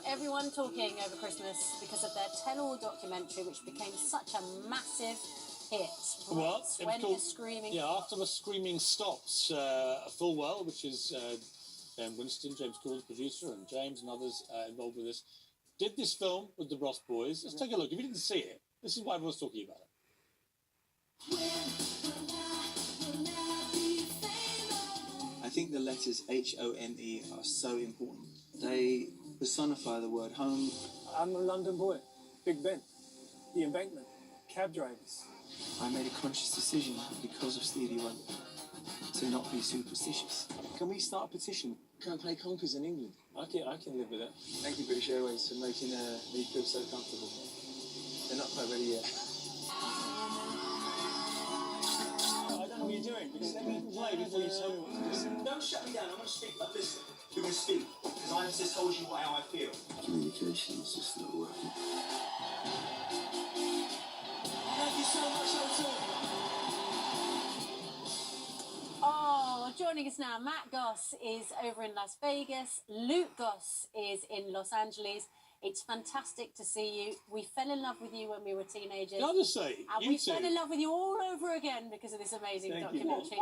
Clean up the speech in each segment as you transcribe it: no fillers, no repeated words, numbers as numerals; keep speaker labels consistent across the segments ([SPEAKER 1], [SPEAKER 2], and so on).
[SPEAKER 1] everyone talking over Christmas because of their tell-all documentary, which became such a massive hit.
[SPEAKER 2] Well,
[SPEAKER 1] when the screaming
[SPEAKER 2] after the screaming stops, Fullwell, which is Ben Winston, James Corden, producer, and James and others involved with this, did this film with the Ross Boys. Let's take a look. If you didn't see it, this is why everyone's talking about it.
[SPEAKER 3] I think the letters H-O-M-E are so important. They personify the word home.
[SPEAKER 4] I'm a London boy. Big Ben. The Embankment. Cab drivers.
[SPEAKER 3] I made a conscious decision because of Stevie Wonder to not be superstitious. Can we start a petition? Can I play Conkers in England?
[SPEAKER 4] I can live with it.
[SPEAKER 3] Thank you, British Airways, for making me feel so comfortable. They're not quite ready yet.
[SPEAKER 4] I don't know what you're doing. Let me play before you tell me what to do.
[SPEAKER 5] Don't shut me down. I'm going to speak. But listen, you're going to speak. Because I just told you how I feel.
[SPEAKER 3] Communication is just not working.
[SPEAKER 5] Thank you so much, Otto.
[SPEAKER 1] Oh, joining us now, Matt Goss is over in Las Vegas. Luke Goss is in Los Angeles. It's fantastic to see you. We fell in love with you when we were teenagers.
[SPEAKER 2] Can I just say,
[SPEAKER 1] and we fell in love with you all over again because of this amazing documentary.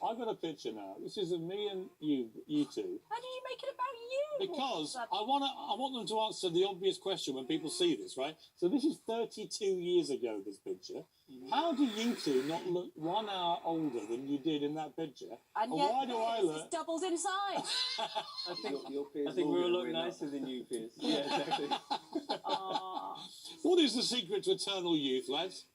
[SPEAKER 2] I've got a picture now. This is me and you two.
[SPEAKER 1] How do you make it about you?
[SPEAKER 2] Because I want them to answer the obvious question when people see this, right? So this is 32 years ago, this picture. How do you two not look 1 hour older than you did in that picture?
[SPEAKER 1] And
[SPEAKER 2] why do I look...
[SPEAKER 1] It's doubled in size.
[SPEAKER 4] I think we're a lot nicer than you, Piers. Yeah, exactly.
[SPEAKER 2] What is the secret to eternal youth, lads?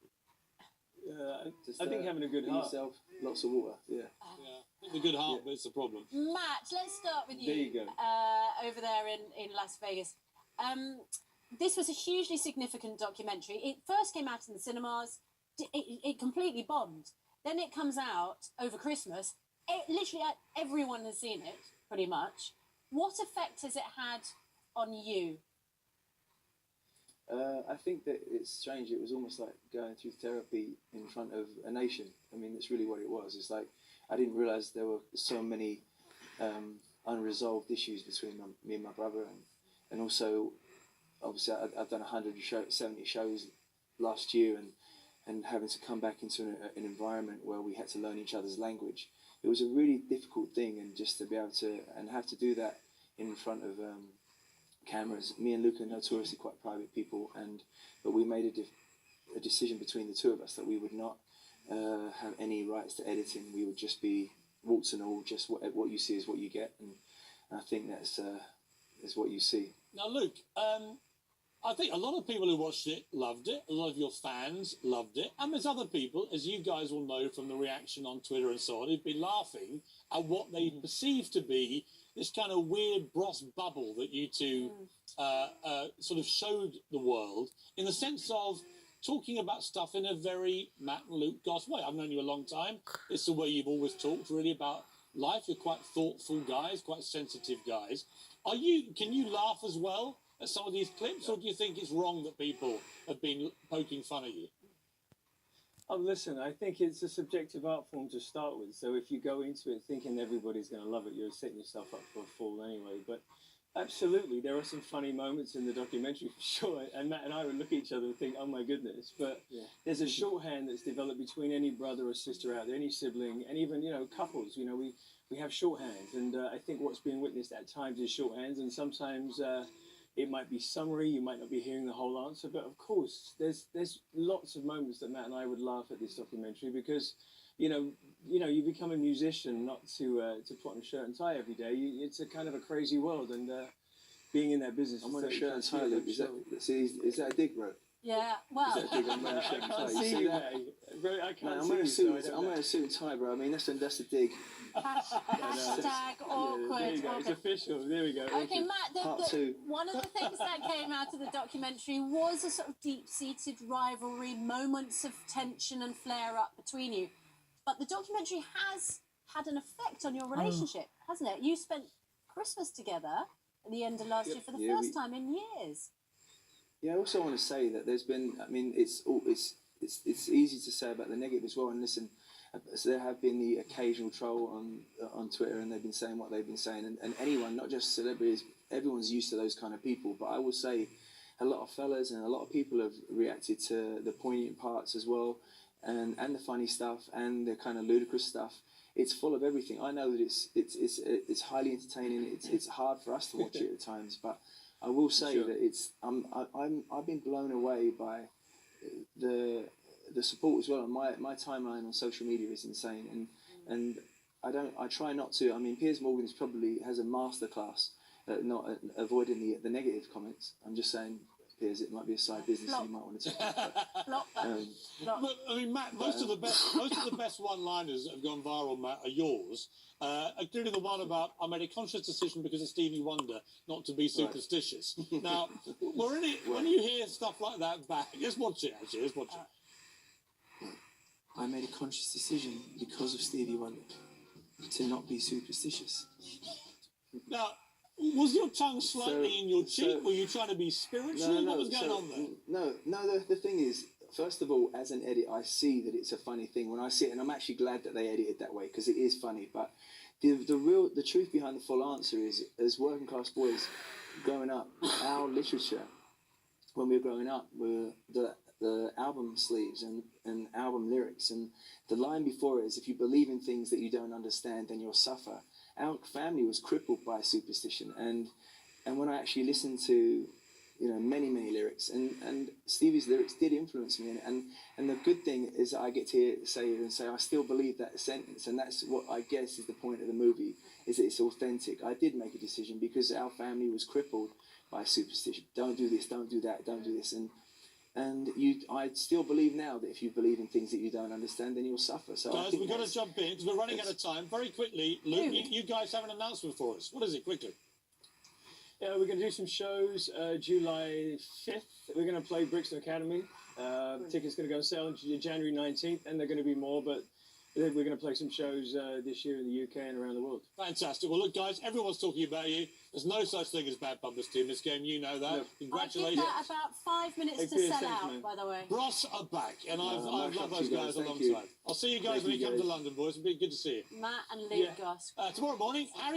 [SPEAKER 4] I think having a good heart.
[SPEAKER 3] Yourself, lots of water, yeah.
[SPEAKER 2] I think the good heart bit's the problem.
[SPEAKER 1] Matt, let's start with you.
[SPEAKER 4] There you go.
[SPEAKER 1] Over there in Las Vegas. This was a hugely significant documentary. It first came out in the cinemas. It completely bombed. Then it comes out over Christmas. Literally everyone has seen it, pretty much. What effect has it had on you?
[SPEAKER 3] I think that it's strange. It was almost like going through therapy in front of a nation. I mean, that's really what it was. It's like I didn't realise there were so many unresolved issues between me and my brother, and also, obviously, I've done 170 shows last year, and having to come back into an environment where we had to learn each other's language. It was a really difficult thing, and just to be able to have to do that in front of cameras. Me and Luke are notoriously quite private people, but we made a decision between the two of us that we would not have any rights to editing. We would just be warts and all, just what you see is what you get, and I think that's is what you see.
[SPEAKER 2] Now, Luke, I think a lot of people who watched it loved it. A lot of your fans loved it. And there's other people, as you guys will know from the reaction on Twitter and so on, who've been laughing at what they perceive to be this kind of weird Bros bubble that you two sort of showed the world, in the sense of talking about stuff in a very Matt and Luke Goss way. I've known you a long time. It's the way you've always talked, really, about life. You're quite thoughtful guys, quite sensitive guys. Can you laugh as well at some of these clips, or do you think it's wrong that people have been poking fun at you?
[SPEAKER 4] Oh, listen, I think it's a subjective art form to start with. So if you go into it thinking everybody's going to love it, you're setting yourself up for a fall anyway. But absolutely, there are some funny moments in the documentary for sure. And Matt and I would look at each other and think, oh my goodness. But there's a shorthand that's developed between any brother or sister out there, any sibling, and even, couples. We have shorthands. And I think what's being witnessed at times is shorthands. And sometimes it might be summary, you might not be hearing the whole answer, but of course, there's lots of moments that Matt and I would laugh at this documentary because, you become a musician not to put on a shirt and tie every day. It's a kind of a crazy world, and being in that business.
[SPEAKER 3] I'm on a shirt and tie, Luke. Is that a dig, bro?
[SPEAKER 1] Yeah, well.
[SPEAKER 3] Is that a dig? I'm wearing a shirt and tie.
[SPEAKER 4] I can't see you, mate. I can't see you.
[SPEAKER 3] I'm wearing a suit and tie, bro. I mean, that's a dig.
[SPEAKER 1] Hashtag awkward.
[SPEAKER 4] There you go. It's official. There we go.
[SPEAKER 1] Okay, Matt, one of the things that came out of the documentary was a sort of deep-seated rivalry, moments of tension and flare-up between you. But the documentary has had an effect on your relationship, hasn't it? You spent Christmas together at the end of last year for the first time in years.
[SPEAKER 3] Yeah, I also want to say that there's been, I mean, it's easy to say about the negative as well. And listen, so there have been the occasional troll on Twitter, and they've been saying what they've been saying. And anyone, not just celebrities, everyone's used to those kind of people. But I will say, a lot of fellas and a lot of people have reacted to the poignant parts as well, and the funny stuff and the kind of ludicrous stuff. It's full of everything. I know that it's highly entertaining. It's hard for us to watch it at times, but I will say
[SPEAKER 4] Sure.
[SPEAKER 3] that I've been blown away by the support as well. And my timeline on social media is insane, and I try not to. I mean, Piers Morgan has a masterclass at not avoiding the negative comments. I'm just saying, Piers, it might be a side business you might want to talk about.
[SPEAKER 1] Block that. Block.
[SPEAKER 2] But, I mean, Matt, most of the best one-liners that have gone viral, Matt, are yours, including the one about I made a conscious decision because of Stevie Wonder not to be superstitious. Now, when you hear stuff like that back, let's watch it. Actually, let's watch it.
[SPEAKER 6] I made a conscious decision because of Stevie Wonder to not be superstitious.
[SPEAKER 2] Now, was your tongue slightly in your cheek? Were you trying to be spiritual? What was going on there?
[SPEAKER 3] No. The thing is, first of all, as an edit, I see that it's a funny thing when I see it, and I'm actually glad that they edited that way because it is funny. But the truth behind the full answer is, as working class boys growing up, our literature when we were growing up were the album sleeves and album lyrics, and the line before it is, if you believe in things that you don't understand, then you'll suffer. Our family was crippled by superstition, and when I actually listened to many lyrics, and Stevie's lyrics did influence me, and the good thing is that I get to say I still believe that sentence, and that's what I guess is the point of the movie, is that it's authentic. I did make a decision because our family was crippled by superstition. Don't do this, don't do that, don't do this, and I still believe now that if you believe in things that you don't understand, then you'll suffer. So
[SPEAKER 2] guys, we've got to jump in because we're running out of time. Very quickly, Luke, you guys have an announcement for us. What is it? Quickly.
[SPEAKER 4] Yeah, we're going to do some shows July 5th. We're going to play Brixton Academy. Tickets going to go on sale on January 19th, and there are going to be more, but we're going to play some shows this year in the UK and around the world.
[SPEAKER 2] Fantastic. Well, look, guys, everyone's talking about you. There's no such thing as bad publicity in this game. You know that.
[SPEAKER 4] No.
[SPEAKER 2] Congratulations.
[SPEAKER 1] I'll give that about 5 minutes to
[SPEAKER 4] Piers,
[SPEAKER 1] sell
[SPEAKER 4] thanks,
[SPEAKER 1] out,
[SPEAKER 4] man.
[SPEAKER 1] by the way.
[SPEAKER 2] Ross are back, and I've loved those guys a long
[SPEAKER 3] Thank you.
[SPEAKER 2] time. I'll see you guys
[SPEAKER 3] Thank
[SPEAKER 2] when you
[SPEAKER 3] you,
[SPEAKER 2] come to
[SPEAKER 3] guys.
[SPEAKER 2] London, boys. It'll be good to see you.
[SPEAKER 1] Matt and Luke Goss.
[SPEAKER 2] Tomorrow morning, Harry